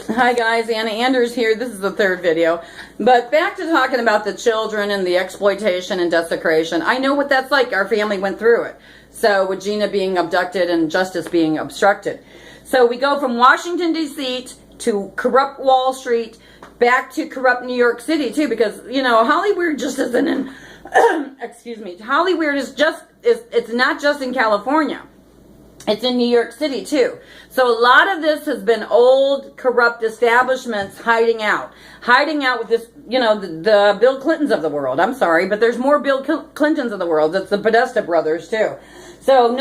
Hi guys, Anna Anders here. This is the third video. But back to talking about the children and the exploitation and desecration. I know what that's like. Our family went through it. So with Gina being abducted and justice being obstructed. So we go from Washington, D.C. to corrupt Wall Street, back to corrupt New York City too, because, you know, Hollywood just isn't in, excuse me, Hollywood is it's not just in California. It's in New York City too. So a lot of this has been old, corrupt establishments hiding out with this, you know, the Bill Clintons of the world. I'm sorry, but there's more Bill Clintons of the world. It's the Podesta brothers too. So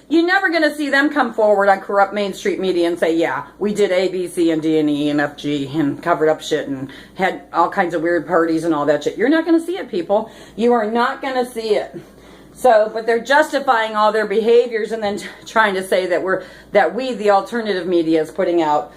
you're never going to see them come forward on corrupt Main Street media and say, yeah, we did A, B, C, and D, and E, and F, G, and covered up shit and had all kinds of weird parties and all that shit. You're not going to see it, people. You are not going to see it. So, but they're justifying all their behaviors and then trying to say that we, the alternative media, is putting out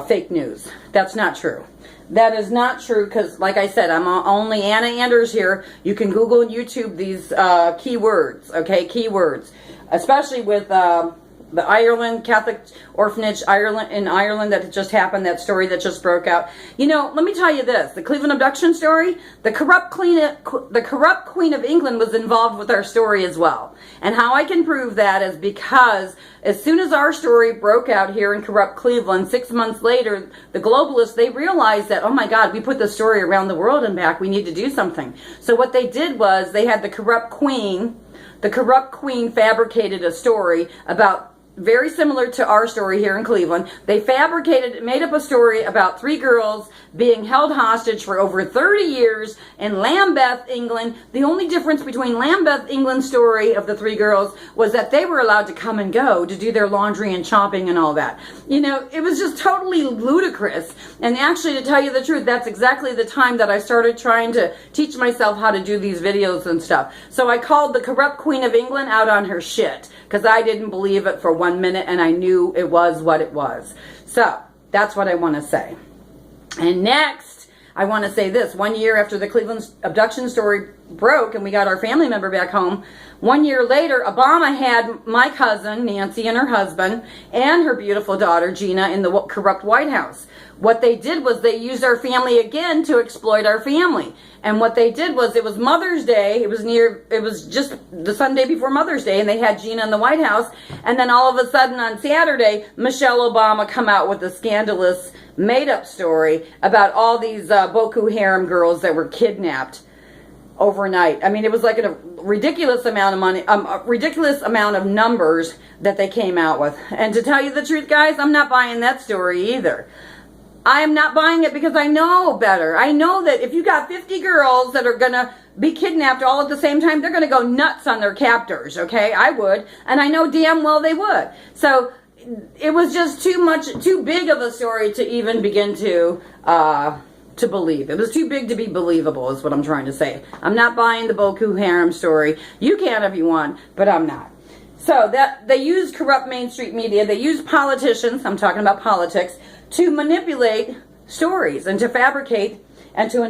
fake news. That's not true. That is not true because, like I said, I'm only Anna Anders here. You can Google and YouTube these keywords, okay? Keywords. Especially with the Ireland Catholic Orphanage in Ireland that just happened, that story that just broke out. You know, let me tell you this. The Cleveland abduction story, the corrupt Queen of England was involved with our story as well. And how I can prove that is because as soon as our story broke out here in corrupt Cleveland, 6 months later, the Globalists, they realized that, oh my God, we put the story around the world and back. We need to do something. So what they did was they had the corrupt queen fabricated a story about very similar to our story here in Cleveland. They made up a story about 3 girls being held hostage for over 30 years in Lambeth, England. The only difference between Lambeth, England's story of the 3 girls was that they were allowed to come and go to do their laundry and shopping and all that. You know, it was just totally ludicrous. And actually, to tell you the truth, that's exactly the time that I started trying to teach myself how to do these videos and stuff. So I called the corrupt Queen of England out on her shit because I didn't believe it for 1 minute and I knew it was what it was. So that's what I want to say. And next, I want to say this. 1 year after the Cleveland abduction story broke and we got our family member back home, 1 year later, Obama had my cousin, Nancy, and her husband, and her beautiful daughter, Gina, in the corrupt White House. What they did was they used our family again to exploit our family. And what they did was, it was Mother's Day, it was just the Sunday before Mother's Day, and they had Gina in the White House, and then all of a sudden on Saturday, Michelle Obama come out with a scandalous made-up story about all these Boko Haram girls that were kidnapped overnight. I mean, it was like a ridiculous amount of money, a ridiculous amount of numbers that they came out with. And to tell you the truth, guys, I'm not buying that story either. I am not buying it because I know better. I know that if you got 50 girls that are going to be kidnapped all at the same time, they're going to go nuts on their captors, okay? I would. And I know damn well they would. So it was just too big of a story to even begin to believe. It was too big to be believable is what I'm trying to say. I'm not buying the Boko Haram story. You can if you want, but I'm not. So that they use corrupt Main Street media. They use politicians, I'm talking about politics, to manipulate stories and to fabricate and to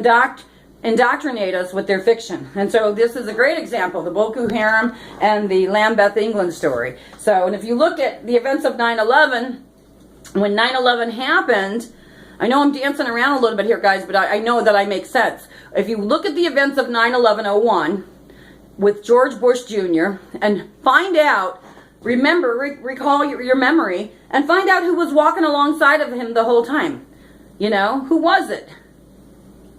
indoctrinate us with their fiction. And so this is a great example, the Boko Haram and the Lambeth, England story. So, and if you look at the events of 9/11, when 9/11 happened, I know I'm dancing around a little bit here, guys, but I know that I make sense. If you look at the events of 9/11-01 with George Bush Jr. and find out, recall your memory, and find out who was walking alongside of him the whole time. You know, who was it?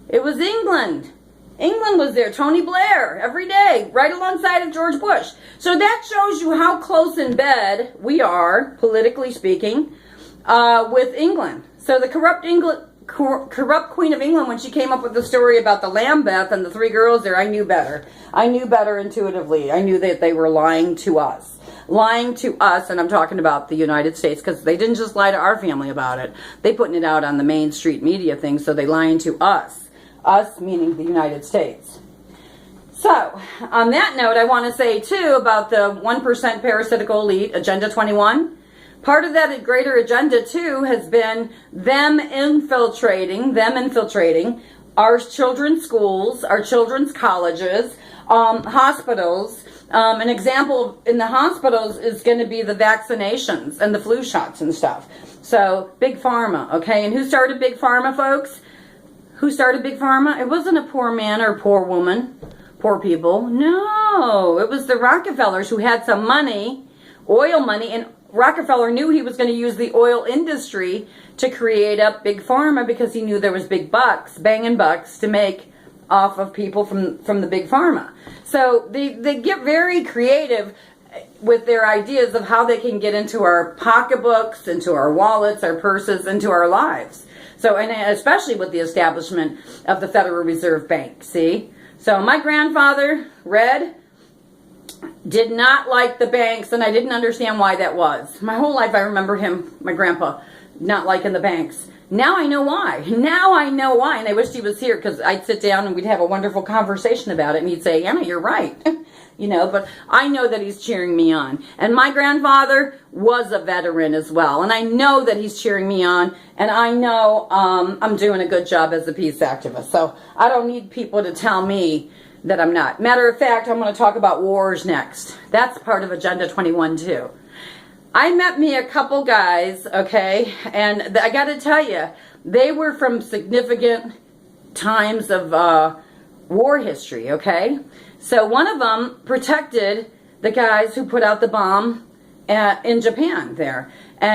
It was England. England was there. Tony Blair, every day, right alongside of George Bush. So that shows you how close in bed we are, politically speaking, with England. So the corrupt Queen of England, when she came up with the story about the Lambeth and the 3 girls there, I knew better. I knew better intuitively. I knew that they were lying to us. Lying to us, and I'm talking about the United States, because they didn't just lie to our family about it. They putting it out on the Main Street media thing, so they lying to us. Us meaning the United States. So, on that note, I want to say, too, about the 1% parasitical elite, Agenda 21. Part of that greater agenda, too, has been them infiltrating our children's schools, our children's colleges, hospitals. An example in the hospitals is going to be the vaccinations and the flu shots and stuff. So, Big Pharma, okay? And who started Big Pharma, folks? Who started Big Pharma? It wasn't a poor man or poor woman, poor people. No, it was the Rockefellers who had some money, oil money, and Rockefeller knew he was going to use the oil industry to create up Big Pharma because he knew there was big bucks, banging bucks to make off of people from the Big Pharma. So they get very creative with their ideas of how they can get into our pocketbooks, into our wallets, our purses, into our lives. So, and especially with the establishment of the Federal Reserve Bank, see? So my grandfather, Red, did not like the banks, and I didn't understand why that was. My whole life I remember him, my grandpa, not liking the banks. Now I know why. Now I know why, and I wish he was here because I'd sit down and we'd have a wonderful conversation about it, and he'd say, Anna, you're right. You know, but I know that he's cheering me on. And my grandfather was a veteran as well, and I know that he's cheering me on, and I know I'm doing a good job as a peace activist. So I don't need people to tell me that I'm not. Matter of fact, I'm going to talk about wars next. That's part of Agenda 21 too. I met me a couple guys, okay, and I got to tell you, they were from significant times of war history, okay? So one of them protected the guys who put out the bomb in Japan there. And